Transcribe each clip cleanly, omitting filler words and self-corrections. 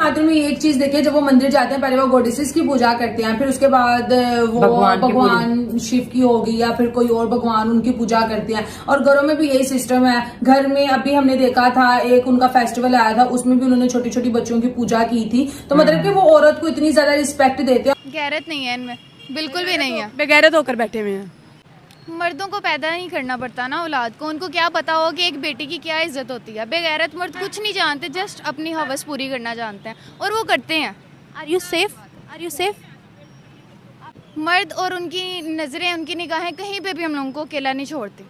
खातिर में एक चीज देखिए, जब वो मंदिर जाते हैं पहले वो गॉडेसेस की पूजा करते हैं, फिर उसके बाद वो भगवान शिव की होगी या फिर कोई और भगवान उनकी पूजा करते हैं। और घरों में भी यही सिस्टम है। घर में अभी हमने देखा था एक उनका फेस्टिवल आया था, उसमें भी उन्होंने छोटी छोटी बच्चों की पूजा की थी। तो मतलब कि वो औरत को इतनी ज्यादा रिस्पेक्ट देते हैं। गैरत नहीं है इनमें, बिल्कुल भी नहीं है। बेगैरत होकर बैठे हुए हैं। मर्दों को पैदा नहीं करना पड़ता ना औलाद को, उनको क्या पता हो कि एक बेटी की क्या इज्जत होती है। बेगैरत मर्द कुछ नहीं जानते, जस्ट अपनी हवस पूरी करना जानते हैं और वो करते हैं। Are you safe? Are you safe? मर्द और उनकी नज़रें, उनकी निगाहें कहीं पे भी हम लोगों को अकेला नहीं छोड़ती,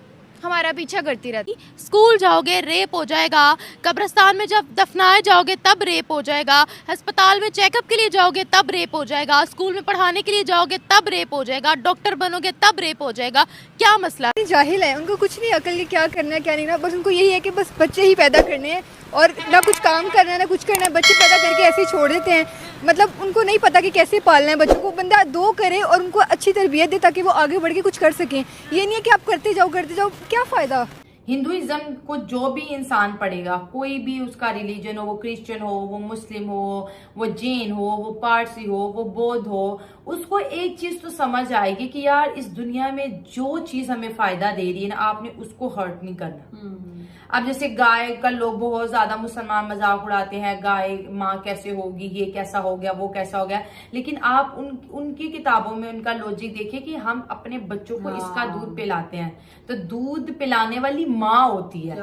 हमारा पीछा करती रहती। स्कूल जाओगे रेप हो जाएगा, कब्रिस्तान में जब दफनाए जाओगे तब रेप हो जाएगा, अस्पताल में चेकअप के लिए जाओगे तब रेप हो जाएगा, स्कूल में पढ़ाने के लिए जाओगे तब रेप हो जाएगा, डॉक्टर बनोगे तब रेप हो जाएगा। क्या मसला? जाहिल है, उनको कुछ नहीं अकल की क्या करना है क्या नहीं ना, बस उनको यही है कि बस बच्चे ही पैदा करने हैं और ना कुछ काम करना है ना कुछ करना है। बच्चे पैदा करके ऐसे ही छोड़ देते हैं, मतलब उनको नहीं पता कि कैसे पालना है बच्चों को। बंदा दो करे और उनको अच्छी तरबियत दे ताकि वो आगे बढ़ के कुछ कर सकें। ये नहीं है कि आप करते जाओ क्या फ़ायदा। हिंदुइज्म को जो भी इंसान पढ़ेगा, कोई भी उसका रिलीजन हो, वो क्रिश्चियन हो, वो मुस्लिम हो, वो जैन हो, वो पारसी हो, वो बौद्ध हो, उसको एक चीज तो समझ आएगी कि यार इस दुनिया में जो चीज हमें फायदा दे रही है ना, आपने उसको हर्ट नहीं करना। अब जैसे गाय का लोग बहुत ज्यादा मुसलमान मजाक उड़ाते हैं, गाय माँ कैसे होगी, ये कैसा हो गया, वो कैसा हो गया। लेकिन आप उनकी किताबों में उनका लॉजिक देखिए कि हम अपने बच्चों को इसका दूध पिलाते हैं, तो दूध पिलाने वाली माँ होती है,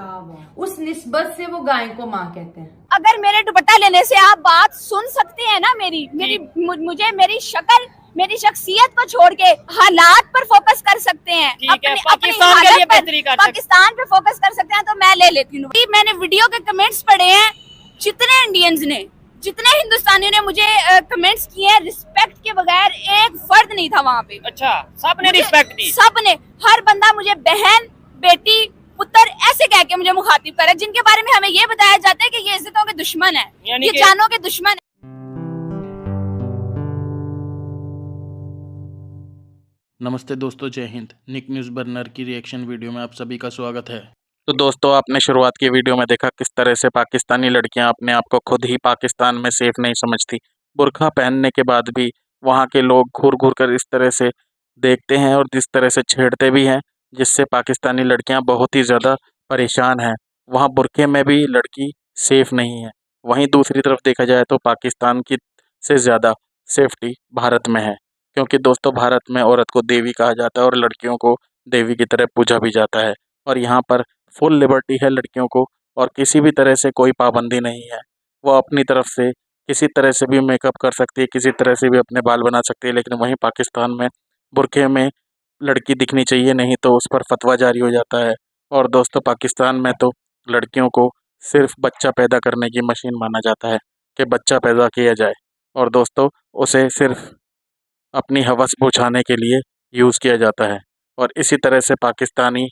उस निस्बत से वो गाय को माँ कहते हैं। अगर मेरे दुपट्टा लेने से आप बात सुन सकते हैं ना, मुझे मेरी शक्ल, मेरी शख्सियत को छोड़ के हालात पर फोकस कर सकते हैं, पाकिस्तान पे फोकस कर सकते हैं, तो मैं ले लेती हूँ। मैंने वीडियो के कमेंट्स पढ़े हैं, जितने इंडियंस ने, जितने हिंदुस्तानियों ने मुझे कमेंट्स किए हैं, रिस्पेक्ट के बगैर एक फर्द नहीं था वहाँ पे। अच्छा, सबने रिस्पेक्ट दी, सबने, हर बंदा मुझे बहन, बेटी, पुत्र ऐसे कह के मुझे मुखातिब करे, जिनके बारे में हमें ये बताया जाता है कि ये इज्जतों के दुश्मन है, ये जानों के दुश्मन है। नमस्ते दोस्तों, जय हिंद। निक न्यूज़ बर्नर की रिएक्शन वीडियो में आप सभी का स्वागत है। तो दोस्तों, आपने शुरुआत की वीडियो में देखा किस तरह से पाकिस्तानी लड़कियां अपने आप को खुद ही पाकिस्तान में सेफ नहीं समझती। बुर्का पहनने के बाद भी वहां के लोग घूर घूर कर इस तरह से देखते हैं और जिस तरह से छेड़ते भी हैं, जिससे पाकिस्तानी लड़कियां बहुत ही ज़्यादा परेशान हैं। वहाँ बुर्के में भी लड़की सेफ नहीं है। वहीं दूसरी तरफ देखा जाए तो पाकिस्तान की से ज़्यादा सेफ्टी भारत में है, क्योंकि दोस्तों भारत में औरत को देवी कहा जाता है और लड़कियों को देवी की तरह पूजा भी जाता है। और यहाँ पर फुल लिबर्टी है लड़कियों को, और किसी भी तरह से कोई पाबंदी नहीं है। वो अपनी तरफ से किसी तरह से भी मेकअप कर सकती है, किसी तरह से भी अपने बाल बना सकती है। लेकिन वहीं पाकिस्तान में बुर्के में लड़की दिखनी चाहिए, नहीं तो उस पर फतवा जारी हो जाता है। और दोस्तों पाकिस्तान में तो लड़कियों को सिर्फ बच्चा पैदा करने की मशीन माना जाता है कि बच्चा पैदा किया जाए, और दोस्तों उसे सिर्फ अपनी हवस बुझाने के लिए यूज़ किया जाता है। और इसी तरह से पाकिस्तानी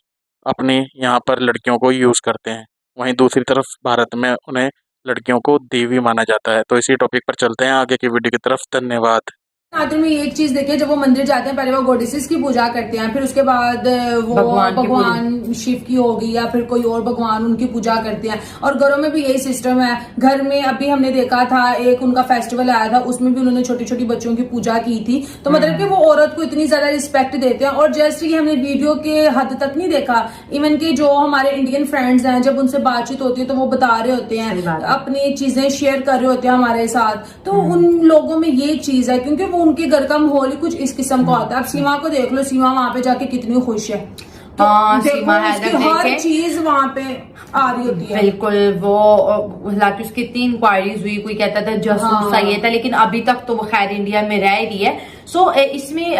अपने यहाँ पर लड़कियों को यूज़ करते हैं। वहीं दूसरी तरफ भारत में उन्हें लड़कियों को देवी माना जाता है। तो इसी टॉपिक पर चलते हैं आगे की वीडियो की तरफ। धन्यवाद। खातिर में एक चीज देखिए, जब वो मंदिर जाते हैं पहले वो गॉडेसेस की पूजा करते हैं, फिर उसके बाद वो भगवान शिव की होगी या फिर कोई और भगवान उनकी पूजा करते हैं। और घरों में भी यही सिस्टम है। घर में अभी हमने देखा था एक उनका फेस्टिवल आया था, उसमें भी उन्होंने छोटी छोटी बच्चों की पूजा की थी। तो मतलब कि वो औरत को इतनी ज्यादा रिस्पेक्ट देते हैं। और जस्ट ये हमने वीडियो के हद तक नहीं देखा, इवन के जो हमारे इंडियन फ्रेंड्स हैं, जब उनसे बातचीत होती है तो वो बता रहे होते हैं, अपनी चीजें शेयर कर रहे होते हैं हमारे साथ। तो उन लोगों में ये चीज है, क्योंकि वो उनके घर का माहौल ही कुछ इस किस्म का होता है। अब सीमा को देख लो, सीमा वहां पे जाके कितनी खुश है। तो सीमा हर चीज वहाँ पे आ रही होती है। बिल्कुल, वो हालांकि उसकी 3 इंक्वायरीज हुई, कोई कहता था जासूस सा ये था, लेकिन अभी तक तो वो खैर इंडिया में रह रही है। सो इसमें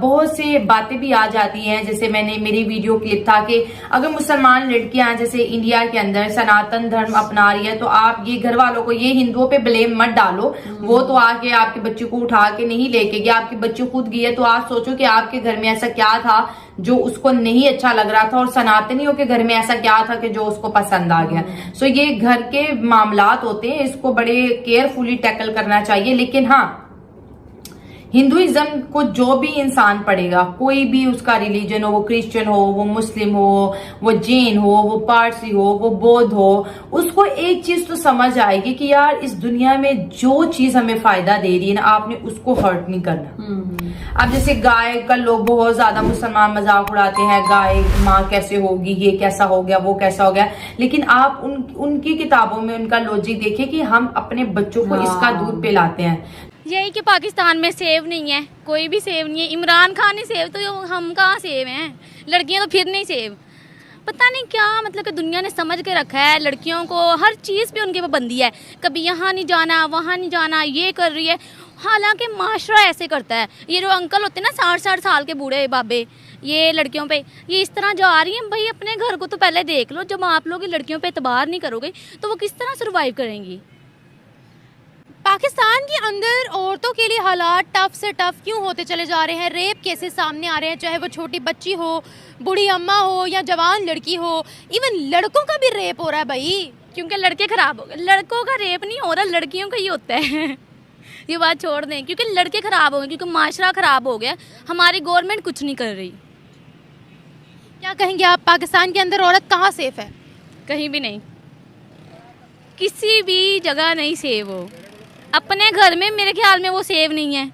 बहुत से बातें भी आ जाती हैं। जैसे मैंने मेरी वीडियो क्लिप था कि अगर मुसलमान लड़कियां जैसे इंडिया के अंदर सनातन धर्म अपना रही है, तो आप ये घर वालों को, ये हिंदुओं पे ब्लेम मत डालो। वो तो आके आपके बच्चे को उठा के नहीं लेके गया, आपके बच्चे खुद गई है। तो आप सोचो कि आपके घर में ऐसा क्या था जो उसको नहीं अच्छा लग रहा था, और सनातनियों के घर में ऐसा क्या था कि जो उसको पसंद आ गया। सो ये घर के मामलात होते हैं, इसको बड़े केयरफुली टैकल करना चाहिए। लेकिन हाँ, हिंदुइज्म को जो भी इंसान पढ़ेगा, कोई भी उसका रिलीजन हो, वो क्रिश्चियन हो, वो मुस्लिम हो, वो जैन हो, वो पारसी हो, वो बौद्ध हो, उसको एक चीज तो समझ आएगी कि यार इस दुनिया में जो चीज हमें फायदा दे रही है ना, आपने उसको हर्ट नहीं करना। अब जैसे गाय का लोग बहुत ज्यादा मुसलमान मजाक उड़ाते हैं, गाय माँ कैसे होगी, ये कैसा हो गया, वो कैसा हो गया, लेकिन आप उनकी किताबों में उनका लॉजिक देखिए कि हम अपने बच्चों को इसका दूध पिलाते हैं। यही कि पाकिस्तान में सेव नहीं है, कोई भी सेव नहीं है। इमरान खान ही सेव, तो हम कहाँ सेव हैं? लड़कियां तो फिर नहीं सेव। पता नहीं क्या मतलब कि दुनिया ने समझ के रखा है लड़कियों को, हर चीज़ पे उनकी पाबंदी है। कभी यहाँ नहीं जाना, वहाँ नहीं जाना, ये कर रही है। हालांकि माशरा ऐसे करता है। ये जो अंकल होते हैं ना 60-60 साल के बूढ़े बाबे, ये लड़कियों पे ये इस तरह जा रही हैं। भाई अपने घर को तो पहले देख लो। जब आप लोग लड़कियों पे एतबार नहीं करोगे तो वो किस तरह सर्वाइव करेंगी? पाकिस्तान के अंदर औरतों के लिए हालात टफ से टफ क्यों होते चले जा रहे हैं? रेप केसेस सामने आ रहे हैं, चाहे वो छोटी बच्ची हो, बूढ़ी अम्मा हो या जवान लड़की हो। इवन लड़कों का भी रेप हो रहा है भाई, क्योंकि लड़के खराब हो गए। लड़कों का रेप नहीं हो रहा, लड़कियों का ही होता है। ये बात छोड़ दें, क्योंकि लड़के खराब हो गए, क्योंकि माशरा खराब हो गया। हमारी गवर्नमेंट कुछ नहीं कर रही। क्या कहेंगे आप, पाकिस्तान के अंदर औरत कहाँ सेफ है? कहीं भी नहीं, किसी भी जगह नहीं सेव हो। अपने घर में मेरे ख्याल में वो सेव नहीं है,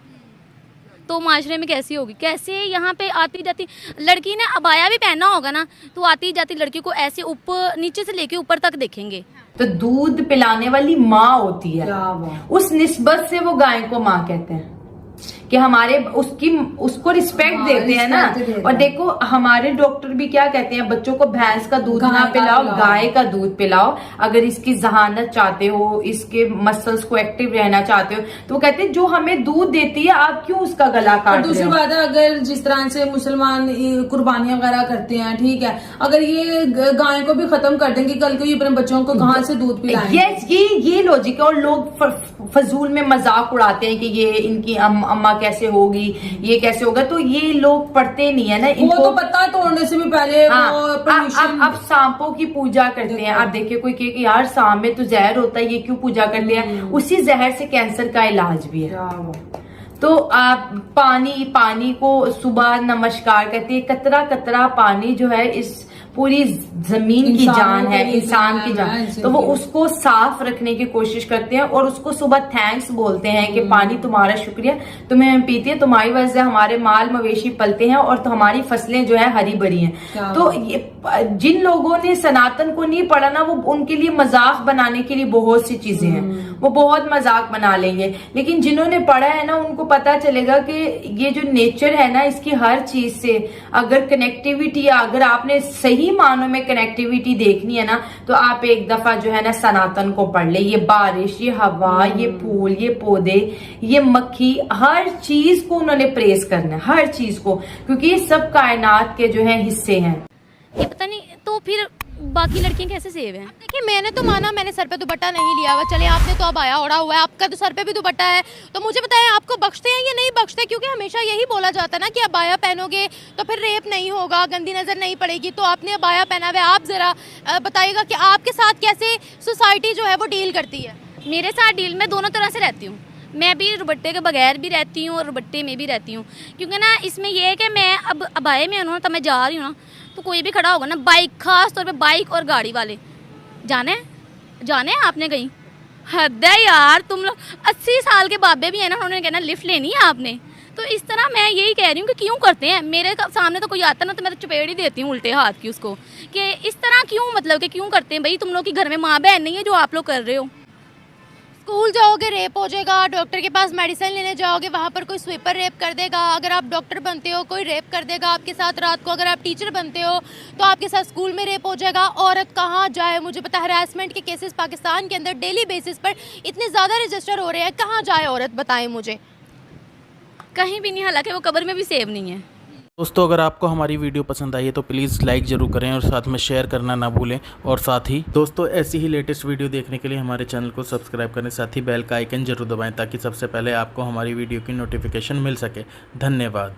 तो माशरे में कैसी होगी? कैसे यहाँ पे आती जाती लड़की ने अबाया भी पहना होगा ना, तो आती जाती लड़की को ऐसे ऊपर नीचे से लेके ऊपर तक देखेंगे। तो दूध पिलाने वाली माँ होती है, उस निस्बत से वो गाय को माँ कहते हैं कि हमारे उसको रिस्पेक्ट देते हैं ना। और देखो हमारे डॉक्टर भी क्या कहते हैं, बच्चों को भैंस का दूध ना पिलाओ, गाय का दूध पिलाओ। अगर इसकी जहानत चाहते हो, इसके मसल्स को एक्टिव रहना चाहते हो, तो वो कहते हैं जो हमें दूध देती है आप क्यों उसका गला काट रहे हो। दूसरी बात है, अगर जिस तरह से मुसलमान कुर्बानियां वगैरह करते हैं, ठीक है, अगर ये गाय को भी खत्म कर देंगे, कल को ये अपने बच्चों को कहाँ से दूध पिलाएंगे? ये लॉजिक है। और लोग फजूल में मजाक उड़ाते हैं कि ये इनकी अम्मा कैसे होगी, ये कैसे होगा, तो ये लोग पढ़ते नहीं है ना। वो तो पता तोड़ने से भी पहले अब सांपों की पूजा करते हैं। आप देखिए कोई कहे कि यार सांप में तो जहर होता है, ये क्यों पूजा करते हैं? उसी जहर से कैंसर का इलाज भी है। तो आप पानी को सुबह नमस्कार कहते हैं। कतरा कतरा पानी जो है इस पूरी जमीन की जान है, इंसान की जान। तो वो उसको साफ रखने की कोशिश करते हैं और उसको सुबह थैंक्स बोलते हैं कि पानी तुम्हारा शुक्रिया, तुम्हें हम पीते हैं, तुम्हारी वजह से हमारे माल मवेशी पलते हैं और तो हमारी फसलें जो है हरी भरी हैं। तो ये जिन लोगों ने सनातन को नहीं पढ़ा ना, वो उनके लिए मजाक बनाने के लिए बहुत सी चीजें हैं, वो बहुत मजाक बना लेंगे। लेकिन जिन्होंने पढ़ा है ना, उनको पता चलेगा कि ये जो नेचर है ना, इसकी हर चीज से अगर कनेक्टिविटी, अगर आपने सही मानों में कनेक्टिविटी देखनी है ना, तो आप एक दफा जो है ना सनातन को पढ़ ले। ये बारिश, ये हवा, ये फूल, ये पौधे, ये मक्खी, हर चीज को उन्होंने प्रेस करना है, हर चीज को, क्योंकि ये सब कायनात के जो है हिस्से हैं। ये पता नहीं तो फिर बाकी लड़कियां कैसे सेव हैं? देखिए मैंने तो माना, मैंने सर पे दुपट्टा नहीं लिया हुआ, चले आपने तो अबाया ओढ़ा हुआ है, आपका तो सर पे भी दुपट्टा है, तो मुझे बताएं आपको बख्शते हैं या नहीं बख्शते? क्योंकि हमेशा यही बोला जाता है ना कि अबाया पहनोगे तो फिर रेप नहीं होगा, गंदी नजर नहीं पड़ेगी। तो आपने अबाया पहना हुआ है, आप जरा बताइएगा कि आपके साथ कैसे सोसाइटी जो है वो डील करती है? मेरे साथ डील में दोनों तरह से रहती हूँ। मैं भी रुबट्टे के बगैर भी रहती हूँ और रुबट्टे में भी रहती हूँ, क्योंकि ना इसमें यह है कि मैं अब अबाए में हूँ, तो मैं जा रही हूँ ना, तो कोई भी खड़ा होगा ना, बाइक, खास तौर पे बाइक और गाड़ी वाले, जाने आपने कहीं? हद है यार, तुम लोग 80 साल के बाबे भी है ना, उन्होंने कहना लिफ्ट लेनी है आपने। तो इस तरह मैं यही कह रही हूँ कि क्यों करते हैं? मेरे सामने तो कोई आता ना, तो मैं तो चपेड़ ही देती हूँ उल्टे हाथ की उसको, कि इस तरह क्यों, मतलब कि क्यों करते हैं भाई? तुम लोग की घर में माँ बहन नहीं है जो आप लोग कर रहे हो? स्कूल जाओगे रेप हो जाएगा, डॉक्टर के पास मेडिसिन लेने जाओगे वहाँ पर कोई स्वीपर रेप कर देगा, अगर आप डॉक्टर बनते हो कोई रेप कर देगा आपके साथ रात को, अगर आप टीचर बनते हो तो आपके साथ स्कूल में रेप हो जाएगा। औरत कहाँ जाए? मुझे पता है हरासमेंट के केसेस पाकिस्तान के अंदर डेली बेसिस पर इतने ज़्यादा रजिस्टर हो रहे हैं, कहाँ जाए औरत, बताएं मुझे। कहीं भी नहीं, हालांकि वो कब्र में भी सेव नहीं है। दोस्तों अगर आपको हमारी वीडियो पसंद आई है तो प्लीज़ लाइक ज़रूर करें और साथ में शेयर करना ना भूलें। और साथ ही दोस्तों ऐसी ही लेटेस्ट वीडियो देखने के लिए हमारे चैनल को सब्सक्राइब करें, साथ ही बेल का आइकन ज़रूर दबाएं ताकि सबसे पहले आपको हमारी वीडियो की नोटिफिकेशन मिल सके। धन्यवाद।